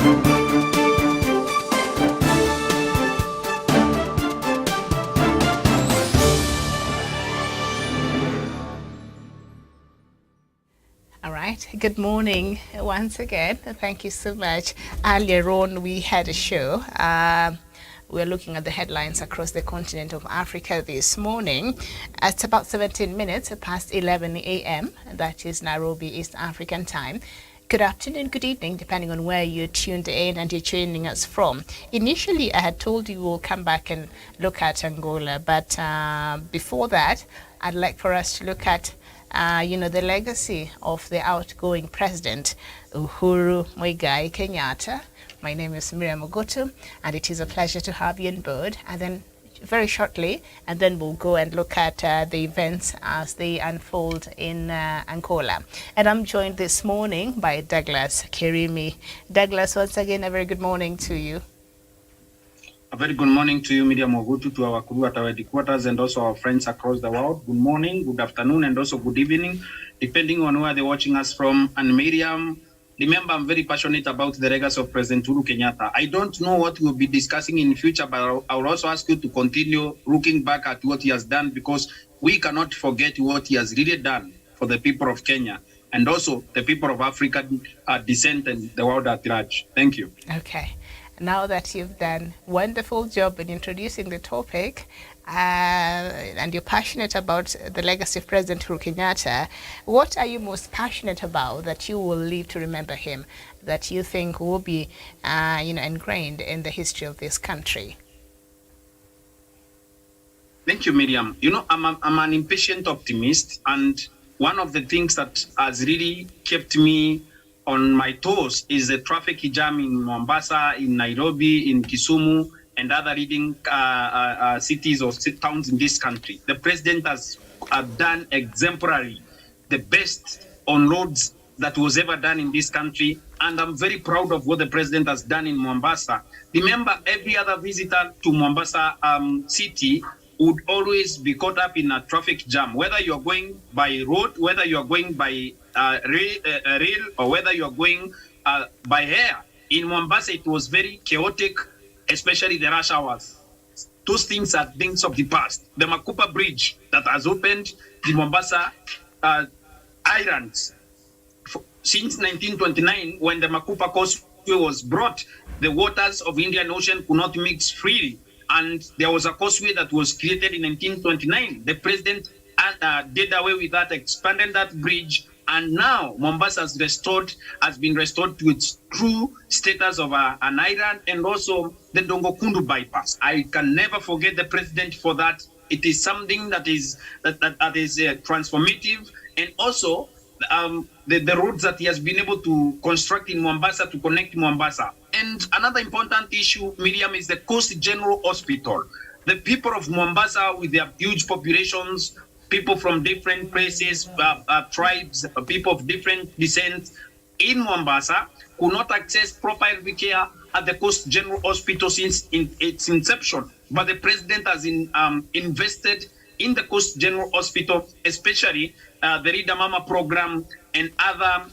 All right. Good morning once again. Thank you so much. Earlier on, we had a show. We're looking at the headlines across the continent of Africa this morning. It's about 17 minutes past 11 a.m. That is Nairobi, East African time. Good afternoon, good evening, depending on where you're tuned in and you're tuning us from. Initially, I had told you we'll come back and look at Angola, but before that, I'd like for us to look at the legacy of the outgoing president, Uhuru Kenyatta. My name is Miriam Ogotu, and it is a pleasure to have you on board. And then very shortly, and then we'll go and look at the events as they unfold in Angola. And I'm joined this morning by Douglas Kirimi. Douglas, once again, a very good morning to you. A very good morning to you, Miriam Ogotu, to our crew at our headquarters and also our friends across the world. Good morning, good afternoon, and also good evening, depending on where they're watching us from. And Miriam, remember, I'm very passionate about the legacy of President Uhuru Kenyatta. I don't know what we'll be discussing in the future, but I will also ask you to continue looking back at what he has done, because we cannot forget what he has really done for the people of Kenya and also the people of African descent and the world at large. Thank you. Okay. Now that you've done a wonderful job in introducing the topic, and you're passionate about the legacy of President Uhuru Kenyatta, what are you most passionate about that you will live to remember him, that you think will be ingrained in the history of this country? Thank you, Miriam. I'm an impatient optimist, and one of the things that has really kept me on my toes is the traffic jam in Mombasa, in Nairobi, in Kisumu, and other leading cities or towns in this country. The president has done exemplary, the best on roads that was ever done in this country, and I'm very proud of what the president has done in Mombasa. Remember, every other visitor to Mombasa city would always be caught up in a traffic jam, whether you're going by road, whether you're going by rail, or whether you're going by air. In Mombasa, it was very chaotic, especially the rush hours. Those things are things of the past. The Makupa Bridge that has opened the Mombasa Islands. Since 1929, when the Makupa Causeway was brought, the waters of Indian Ocean could not mix freely. And there was a causeway that was created in 1929. The president did away with that, expanded that bridge, and now Mombasa has been restored to its true status of an island, and also the Dongokundu bypass. I can never forget the president for that. It is something that is transformative, and also the roads that he has been able to construct in Mombasa to connect Mombasa. And another important issue, Miriam, is the Coast General Hospital. The people of Mombasa, with their huge populations, people from different places, tribes, people of different descent in Mombasa, could not access proper health care at the Coast General Hospital since its inception. But the president has invested in the Coast General Hospital, especially the Rida Mama program and other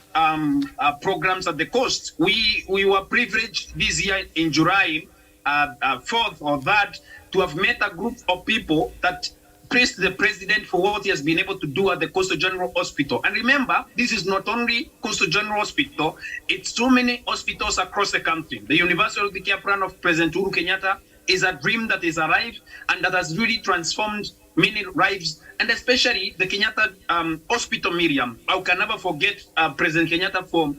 programs at the coast. We were privileged this year in July 4th or that to have met a group of people that praised the president for what he has been able to do at the Coastal General Hospital. And remember, this is not only Coastal General Hospital, it's so many hospitals across the country. The Universal Health Care Plan of President Uhuru Kenyatta is a dream that is arrived and that has really transformed many lives, and especially the Kenyatta Hospital, Miriam. I can never forget President Kenyatta for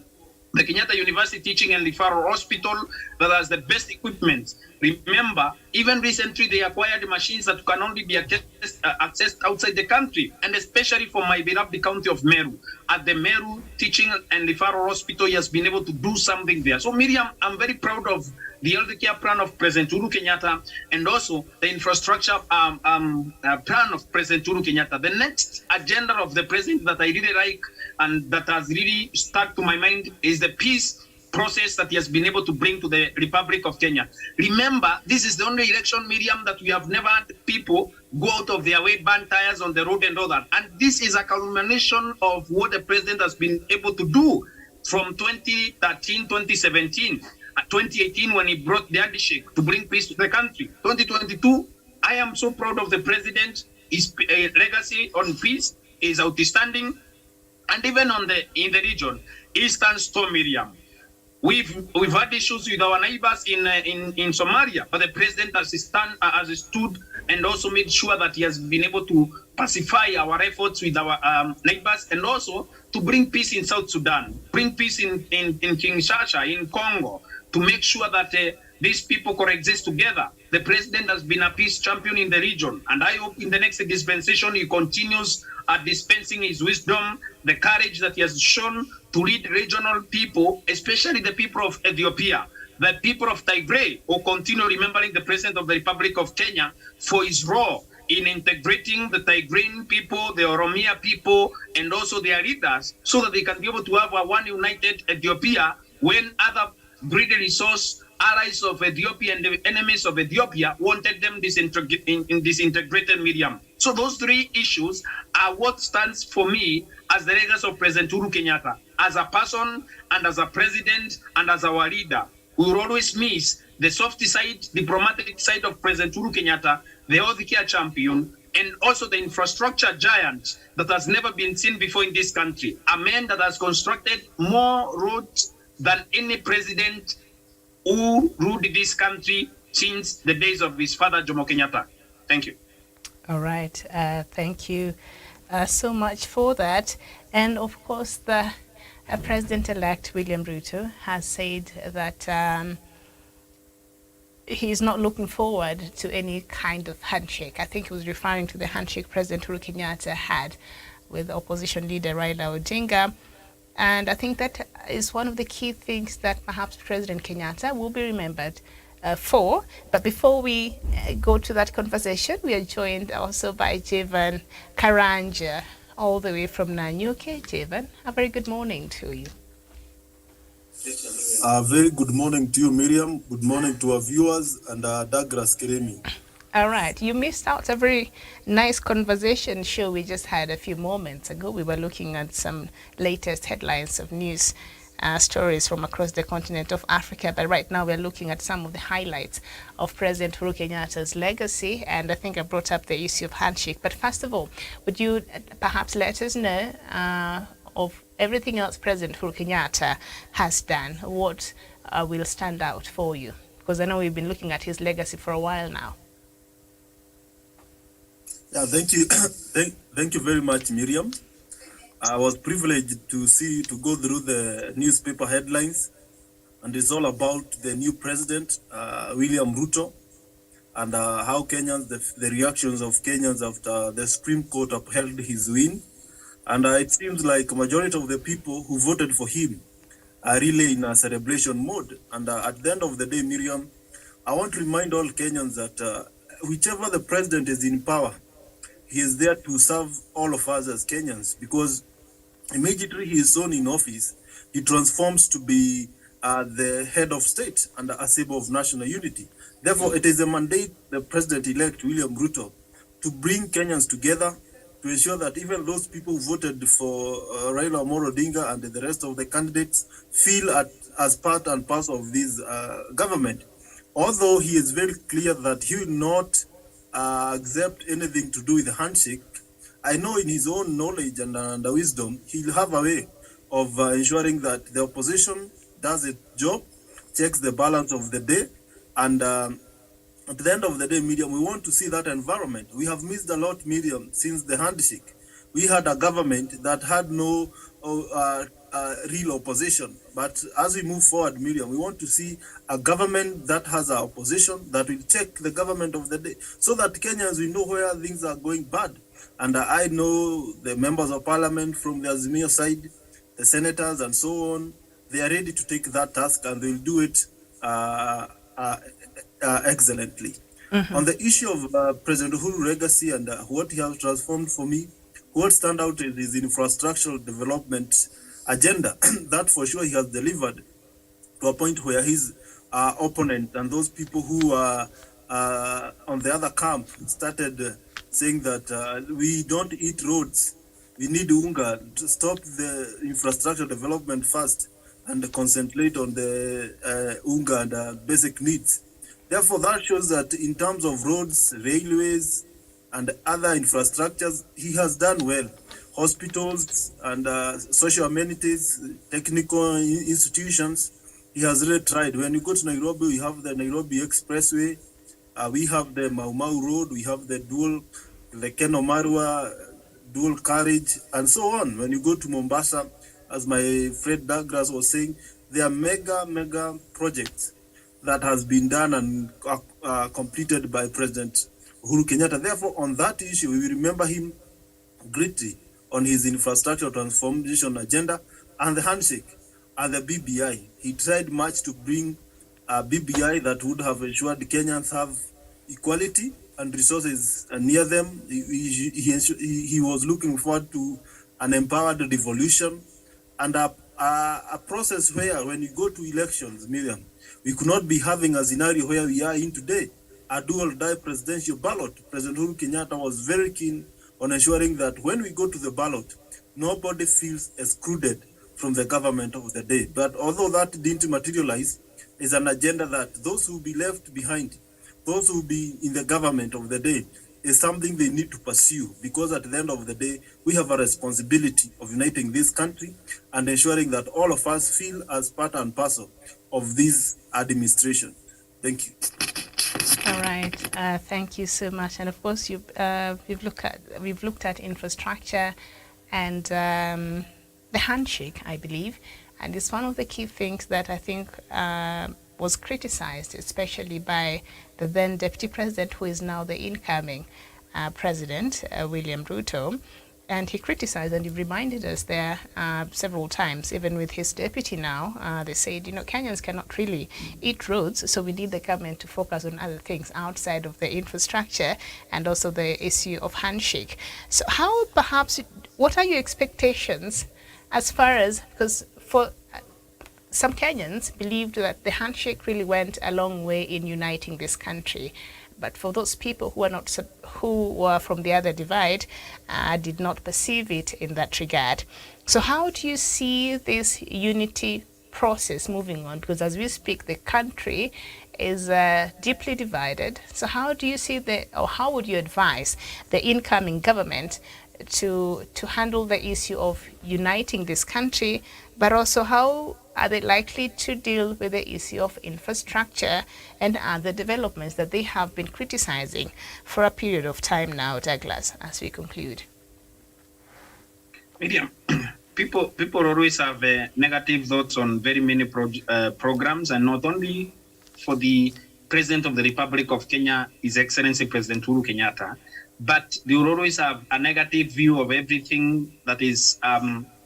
the Kenyatta University Teaching and Referral Hospital that has the best equipment. Remember, even recently they acquired machines that can only be accessed outside the country, and especially for my beloved county of Meru. At the Meru Teaching and Referral Hospital, he has been able to do something there. So Miriam, I'm very proud of the health care plan of President Uhuru Kenyatta and also the infrastructure plan of President Uhuru Kenyatta. The next agenda of the president that I really like and that has really stuck to my mind is the peace process that he has been able to bring to the Republic of Kenya. Remember, this is the only election, Miriam, that we have never had people go out of their way, burn tires on the road and all that. And this is a culmination of what the president has been able to do. from 2013, 2017, 2018 when he brought the handshake to bring peace to the country. 2022, I am so proud of the president. His legacy on peace is outstanding. And even in the region, Eastern Storm Miriam. We've had issues with our neighbors in Somalia, but the president has stood and also made sure that he has been able to pacify our efforts with our neighbors, and also to bring peace in South Sudan, bring peace in Kinshasa, in Congo, to make sure that these people coexist together. The president has been a peace champion in the region, and I hope in the next dispensation he continues dispensing his wisdom, the courage that he has shown to lead regional people, especially the people of Ethiopia. The people of Tigray will continue remembering the President of the Republic of Kenya for his role in integrating the Tigrayan people, the Oromia people, and also their leaders, so that they can be able to have a one united Ethiopia when other greedy resource allies of Ethiopia and the enemies of Ethiopia wanted them disintegrated medium. So those three issues are what stands for me as the legacy of President Uhuru Kenyatta, as a person and as a president and as our leader. We will always miss the soft side, diplomatic side of President Uhuru Kenyatta, the healthcare champion, and also the infrastructure giant that has never been seen before in this country. A man that has constructed more roads than any president who ruled this country since the days of his father, Jomo Kenyatta. Thank you. All right. Thank you so much for that. And of course, the President-elect William Ruto has said that he's not looking forward to any kind of handshake. I think he was referring to the handshake President Uhuru Kenyatta had with opposition leader Raila Odinga. And I think that is one of the key things that perhaps President Kenyatta will be remembered for. But before we go to that conversation, we are joined also by Jevan Karanja, all the way from Nanyuke. Jevan, a very good morning to you. Very good morning to you, Miriam. Good morning to our viewers and Douglas Keremi. All right. You missed out a very nice conversation show we just had a few moments ago. We were looking at some latest headlines of news stories from across the continent of Africa. But right now we're looking at some of the highlights of President Uhuru Kenyatta's legacy. And I think I brought up the issue of handshake. But first of all, would you perhaps let us know of everything else President Uhuru Kenyatta has done? What will stand out for you? Because I know we've been looking at his legacy for a while now. Yeah, thank you. Thank you very much, Miriam. I was privileged to go through the newspaper headlines, and it's all about the new president, William Ruto, and how Kenyans, the reactions of Kenyans after the Supreme Court upheld his win. And it seems like a majority of the people who voted for him are really in a celebration mode. And at the end of the day, Miriam, I want to remind all Kenyans that whichever the president is in power, he is there to serve all of us as Kenyans, because immediately he is sworn in office, he transforms to be the head of state and a symbol of national unity. Therefore, it is a mandate the president-elect William Ruto to bring Kenyans together, to ensure that even those people who voted for Raila Amolo Odinga and the rest of the candidates feel as part and parcel of this government. Although he is very clear that he will not accept anything to do with the handshake, I know in his own knowledge and wisdom, he'll have a way of ensuring that the opposition does its job, checks the balance of the day, and at the end of the day, Miriam, we want to see that environment. We have missed a lot, Miriam, since the handshake. We had a government that had no real opposition. But as we move forward, Miriam, we want to see a government that has an opposition, that will check the government of the day, so that Kenyans will know where things are going bad. And I know the members of parliament from the Azimio side, the senators and so on, they are ready to take that task, and they'll do it excellently. Mm-hmm. On the issue of President Uhuru legacy and what he has transformed for me, what stand out is his infrastructural development agenda. That for sure he has delivered to a point where his opponent and those people who are on the other camp started saying that we don't eat roads, we need unga to stop the infrastructure development first. and concentrate on the unga and basic needs. Therefore, that shows that in terms of roads, railways, and other infrastructures, he has done well. Hospitals and social amenities, technical institutions, he has really tried. When you go to Nairobi, we have the Nairobi Expressway, we have the Mau Mau Road, we have the Keno Marwa dual carriage, and so on. When you go to Mombasa, as my friend Douglas was saying, there are mega projects that has been done and completed by President Uhuru Kenyatta. Therefore, on that issue, we will remember him greatly on his infrastructure transformation agenda and the handshake and the BBI. He tried much to bring a BBI that would have ensured Kenyans have equality and resources near them. He was looking forward to an empowered revolution and a process where when you go to elections, Miriam, we could not be having a scenario where we are in today, a dual-die presidential ballot. President Uhuru Kenyatta was very keen on ensuring that when we go to the ballot, nobody feels excluded from the government of the day. But although that didn't materialize, is an agenda that those who will be left behind, those who will be in the government of the day, is something they need to pursue, because at the end of the day, we have a responsibility of uniting this country and ensuring that all of us feel as part and parcel of this administration. Thank you. All right, thank you so much. And of course, we've looked at infrastructure and the handshake, I believe, and it's one of the key things that I think was criticized, especially by the then Deputy President, who is now the incoming President, William Ruto. And he criticized and he reminded us there several times, even with his deputy now, they said, Kenyans cannot really eat roads, so we need the government to focus on other things outside of the infrastructure and also the issue of handshake. So what are your expectations as far as, because for some Kenyans believed that the handshake really went a long way in uniting this country. But for those people who were from the other divide, did not perceive it in that regard. So how do you see this unity process moving on? Because as we speak, the country is deeply divided. So how do you see how would you advise the incoming government to handle the issue of uniting this country, but also how are they likely to deal with the issue of infrastructure and other developments that they have been criticizing for a period of time now, Douglas, as we conclude? Miriam, people always have negative thoughts on very many programs, and not only for the President of the Republic of Kenya, His Excellency President Uhuru Kenyatta, but they will always have a negative view of everything that is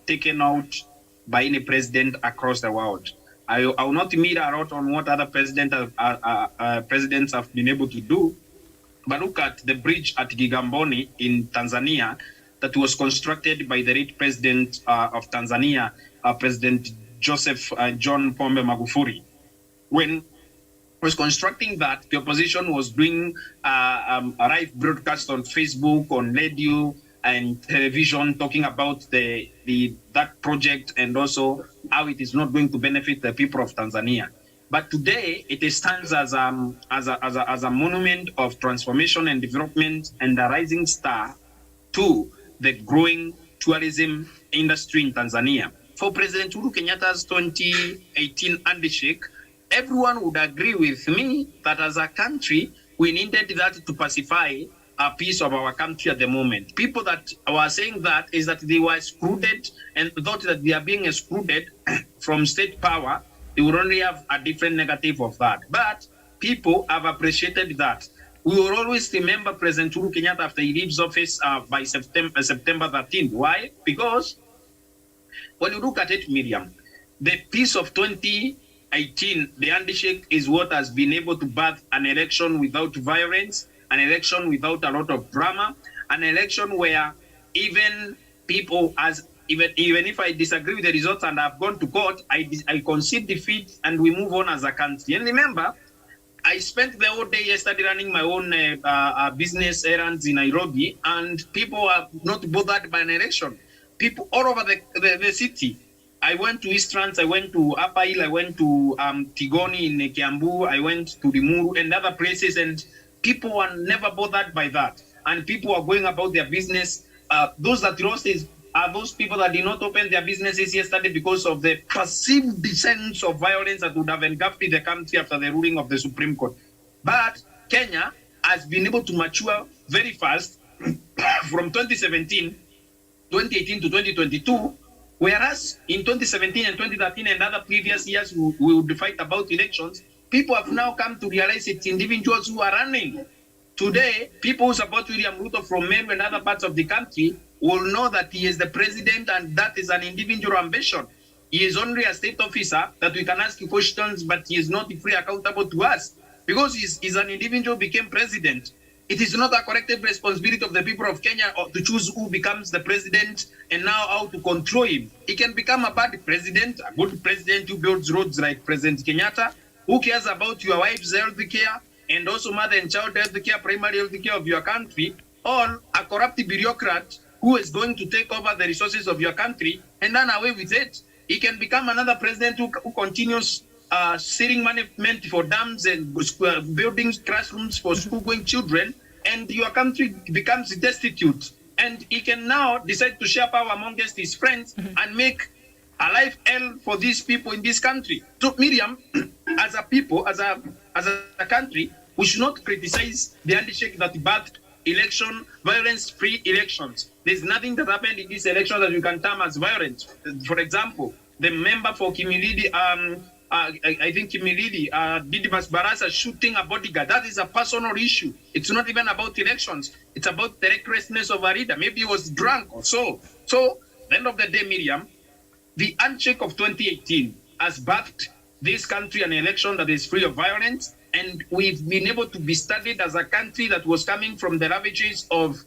taken out by any president across the world. I will not mirror a lot on what other presidents have been able to do, but look at the bridge at Gigamboni in Tanzania that was constructed by the late president of Tanzania, President Joseph John Pombe Magufuli. When was constructing that, the opposition was doing a live broadcast on Facebook, on radio, and television, talking about that project and also how it is not going to benefit the people of Tanzania. But today it stands as a monument of transformation and development and a rising star to the growing tourism industry in Tanzania. For President Uhuru Kenyatta's 2018 handshake, everyone would agree with me that as a country, we needed that to pacify a piece of our country at the moment. People that were saying that is that they were excluded and thought that they are being excluded from state power. They would only have a different negative of that. But people have appreciated that. We will always remember President Uhuru Kenyatta after he leaves office by September 13th. Why? Because when you look at it, Miriam, the peace of 2018, the handshake is what has been able to birth an election without violence, an election without a lot of drama, an election where even people, even if I disagree with the results and I've gone to court, I concede defeat and we move on as a country. And remember, I spent the whole day yesterday running my own business errands in Nairobi, and people are not bothered by an election. People all over the city, I went to Eastrans, I went to Upper Hill, I went to Tigoni in Kiambu, I went to Limuru and other places, and people were never bothered by that. And people were going about their business. Those that lost are those people that did not open their businesses yesterday because of the perceived sense of violence that would have engulfed the country after the ruling of the Supreme Court. But Kenya has been able to mature very fast from 2017, 2018 to 2022. Whereas in 2017 and 2013 and other previous years, we would fight about elections, people have now come to realize it's individuals who are running. Today, people who support William Ruto from Meru and other parts of the country will know that he is the president and that is an individual ambition. He is only a state officer that we can ask questions, but he is not free accountable to us because he's an individual who became president. It is not a collective responsibility of the people of Kenya to choose who becomes the president and now how to control him. He can become a bad president, a good president who builds roads like President Kenyatta, who cares about your wife's health care and also mother and child health care, primary health care of your country, or a corrupt bureaucrat who is going to take over the resources of your country and run away with it. He can become another president who continues sealing management for dams and building classrooms for school-going children, and your country becomes destitute. And he can now decide to share power amongst his friends and make a life hell for these people in this country. So, Miriam, as a people, as a country, we should not criticize the handshake that birthed election, violence-free elections. There's nothing that happened in this election that you can term as violent. For example, the member for Kimilili, I think Kimilili, Didibas Barasa shooting a bodyguard. That is a personal issue. It's not even about elections. It's about the recklessness of a leader. Maybe he was drunk or so. So, at the end of the day, Miriam, the handshake of 2018 has birthed this country an election that is free of violence, and we've been able to be studied as a country that was coming from the ravages of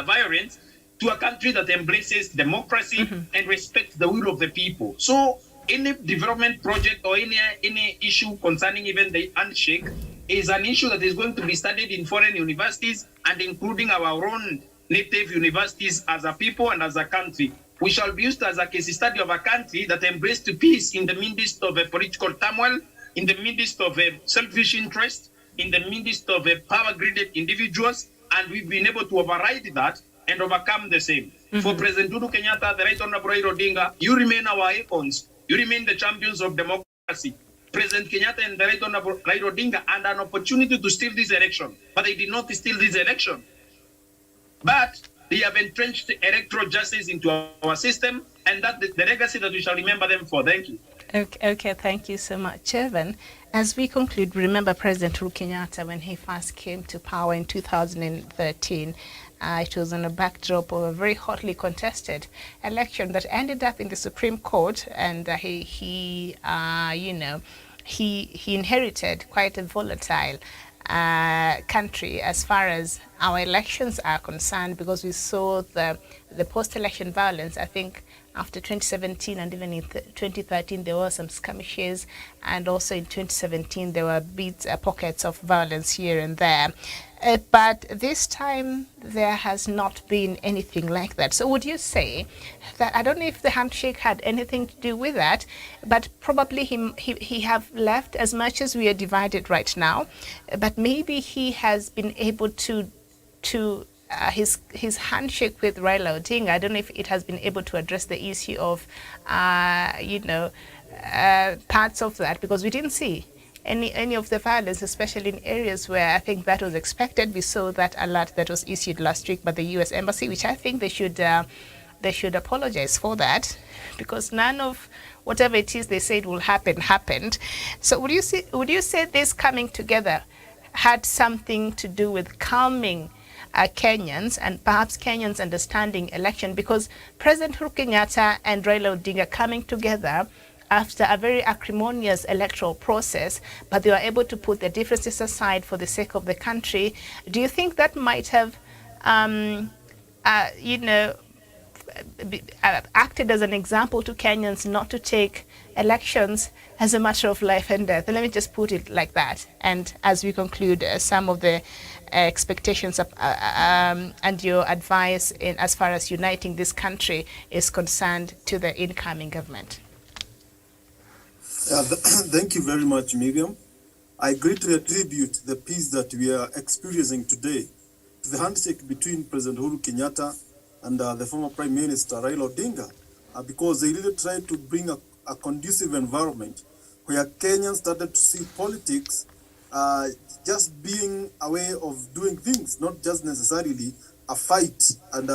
violence to a country that embraces democracy and respects the will of the people. So any development project or any issue concerning even the handshake is an issue that is going to be studied in foreign universities and including our own native universities as a people and as a country. We shall be used as a case study of a country that embraced peace in the midst of a political turmoil, in the midst of a selfish interest, in the midst of a power-greedy individuals, and we've been able to override that and overcome the same. For President Uhuru Kenyatta, the Right Honorable Raila Odinga, you remain our icons. You remain the champions of democracy. President Kenyatta and the Right Honorable Raila Odinga had an opportunity to steal this election, but they did not steal this election. But they have entrenched electoral justice into our system, and that the legacy that we shall remember them for. Thank you. Okay, thank you so much, Evan. As we conclude, remember President Uhuru Kenyatta when he first came to power in 2013. It was on a backdrop of a very hotly contested election that ended up in the Supreme Court, and he inherited quite a volatile country as far as our elections are concerned, because we saw the post-election violence. I think after 2017 and even in 2013 there were some skirmishes, and also in 2017 there were pockets of violence here and there. But this time there has not been anything like that. So would you say that, I don't know if the handshake had anything to do with that, but probably he have left, as much as we are divided right now, but maybe he has been able to his handshake with Raila Odinga, I don't know if it has been able to address the issue of parts of that, because we didn't see any of the violence, especially in areas where I think that was expected. We saw that alert that was issued last week by the U.S. Embassy, which I think they should apologize for that, because none of whatever it is they said will happen happened. So would you say this coming together had something to do with calming Kenyans and perhaps Kenyans understanding election? Because President Uhuru Kenyatta and Raila Odinga coming together after a very acrimonious electoral process, but they were able to put their differences aside for the sake of the country. Do you think that might have, acted as an example to Kenyans not to take elections as a matter of life and death. Let me just put it like that. And as we conclude, some of the expectations and your advice in as far as uniting this country is concerned to the incoming government. Thank you very much, Miriam. I greatly attribute the peace that we are experiencing today to the handshake between President Uhuru Kenyatta and the former Prime Minister Raila Odinga, because they really tried to bring a conducive environment where Kenyans started to see politics just being a way of doing things, not just necessarily a fight. And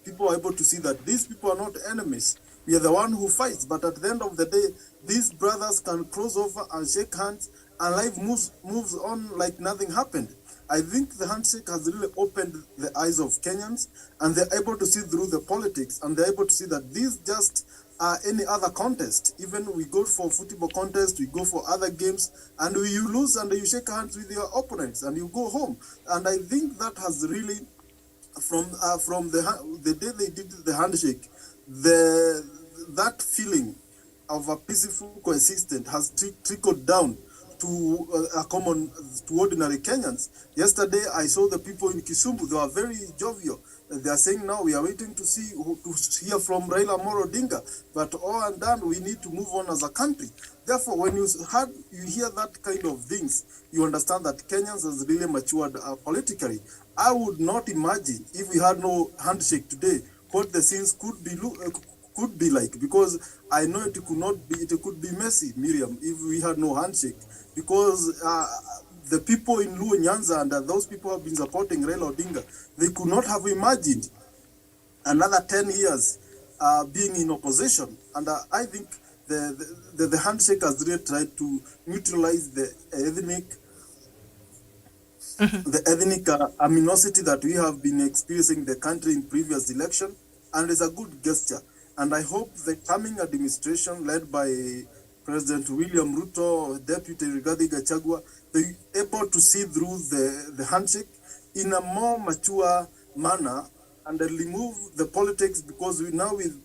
people are able to see that these people are not enemies. We are the one who fights, but at the end of the day, these brothers can cross over and shake hands, and life moves on like nothing happened. I think the handshake has really opened the eyes of Kenyans, and they're able to see through the politics, and they're able to see that these just are any other contest. Even we go for football contest, we go for other games, and you lose and you shake hands with your opponents and you go home. And I think that has really, from the day they did the handshake, that feeling of a peaceful coexistence has trickled down to to ordinary Kenyans. Yesterday, I saw the people in Kisumu. They were very jovial. They are saying now we are waiting to hear from Raila Amolo Odinga. But all and done, we need to move on as a country. Therefore, when you hear that kind of things, you understand that Kenyans has really matured politically. I would not imagine if we had no handshake today what the scenes could be like, because I know it could be messy, Miriam, if we had no handshake, because the people in Luo Nyanza and those people who have been supporting Raila Odinga, they could not have imagined another 10 years being in opposition. And I think the handshake has really tried to neutralize the ethnic aminosity that we have been experiencing in the country in previous election, and it's a good gesture. And I hope the coming administration led by President William Ruto, Deputy Rigathi Gachagua, they able to see through the handshake in a more mature manner and remove the politics, because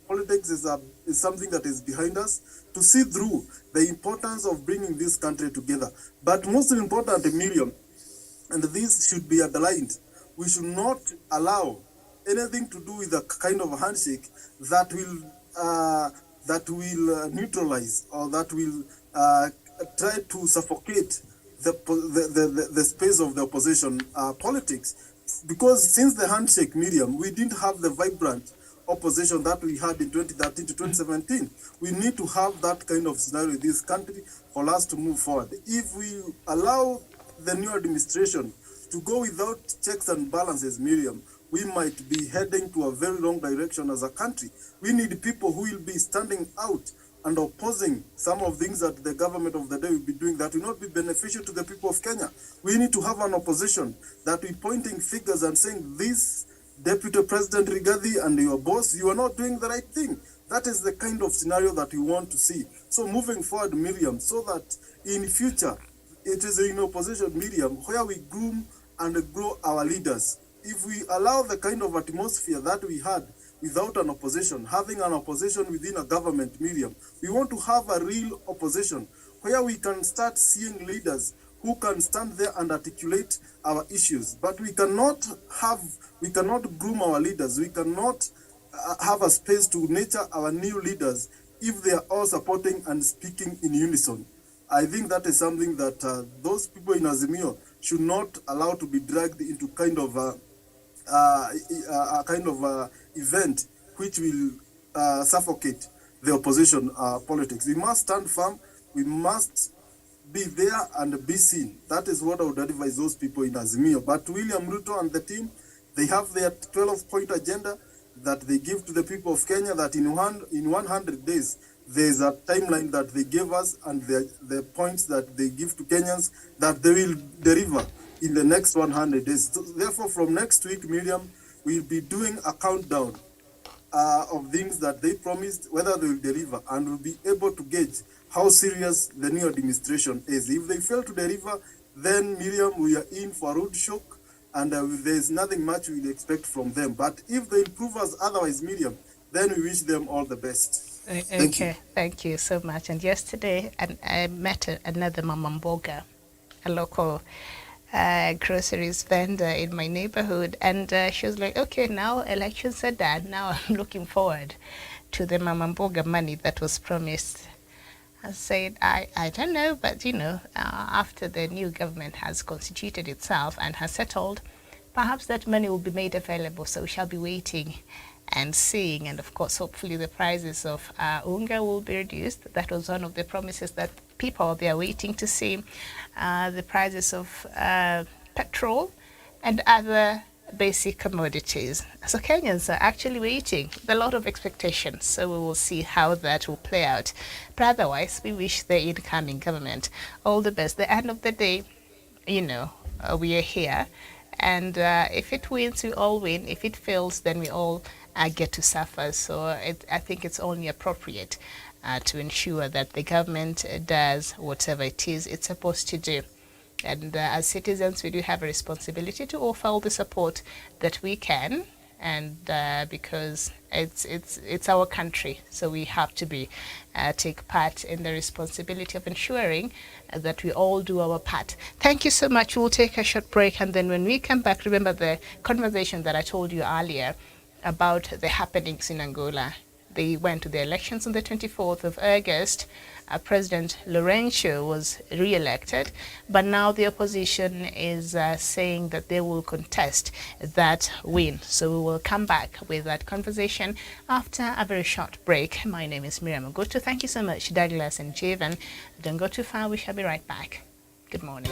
politics is something that is behind us, to see through the importance of bringing this country together. But most important, Miriam, and this should be underlined, we should not allow anything to do with a kind of a handshake that will neutralize or that will try to suffocate the space of the opposition politics. Because since the handshake, Miriam, we didn't have the vibrant opposition that we had in 2013 to 2017. We need to have that kind of scenario in this country for us to move forward. If we allow the new administration to go without checks and balances, Miriam, we might be heading to a very wrong direction as a country. We need people who will be standing out and opposing some of things that the government of the day will be doing that will not be beneficial to the people of Kenya. We need to have an opposition that will be pointing fingers and saying, this Deputy President Rigathi and your boss, you are not doing the right thing. That is the kind of scenario that we want to see. So moving forward, Miriam, so that in future, it is in opposition, Miriam, where we groom and grow our leaders. If we allow the kind of atmosphere that we had without an opposition, having an opposition within a government, Miriam, we want to have a real opposition where we can start seeing leaders who can stand there and articulate our issues. But we cannot groom our leaders. We cannot have a space to nurture our new leaders if they are all supporting and speaking in unison. I think that is something that those people in Azimio should not allow to be dragged into kind of a event which will suffocate the opposition politics. We must stand firm. We must be there and be seen. That is what I would advise those people in Azimio. But William Ruto and the team, they have their 12-point agenda that they give to the people of Kenya, that in 100 days, there's a timeline that they gave us, and the points that they give to Kenyans that they will deliver in the next 100 days. So therefore, from next week, Miriam, we'll be doing a countdown of things that they promised, whether they will deliver, and we'll be able to gauge how serious the new administration is. If they fail to deliver, then, Miriam, we are in for a road shock, and there's nothing much we'll expect from them. But if they prove us otherwise, Miriam, then we wish them all the best. Thank you. Okay, thank you so much. And yesterday, I met another Mama Mboga, a local groceries vendor in my neighborhood, and she was like, "Okay, now elections are done. Now I'm looking forward to the Mama Mboga money that was promised." I said, I don't know, but after the new government has constituted itself and has settled, perhaps that money will be made available. So we shall be waiting and seeing. And of course, hopefully the prices of unga will be reduced. That was one of the promises that people, they are waiting to see. The prices of petrol and other basic commodities. So Kenyans are actually waiting with a lot of expectations. So we will see how that will play out. But otherwise, we wish the incoming government all the best. The end of the day, we are here. And if it wins, we all win. If it fails, then we all get to suffer. So I think it's only appropriate to ensure that the government does whatever it is it's supposed to do. And as citizens, we do have a responsibility to offer all the support that we can, and because it's our country, so we have to take part in the responsibility of ensuring that we all do our part. Thank you so much. We'll take a short break, and then when we come back, remember the conversation that I told you earlier about the happenings in Angola. They went to the elections on the 24th of August. President Lourenço was re-elected, but now the opposition is saying that they will contest that win. So we will come back with that conversation after a very short break. My name is Miriam Ogoto. Thank you so much, Douglas and Javan. Don't go too far. We shall be right back. Good morning.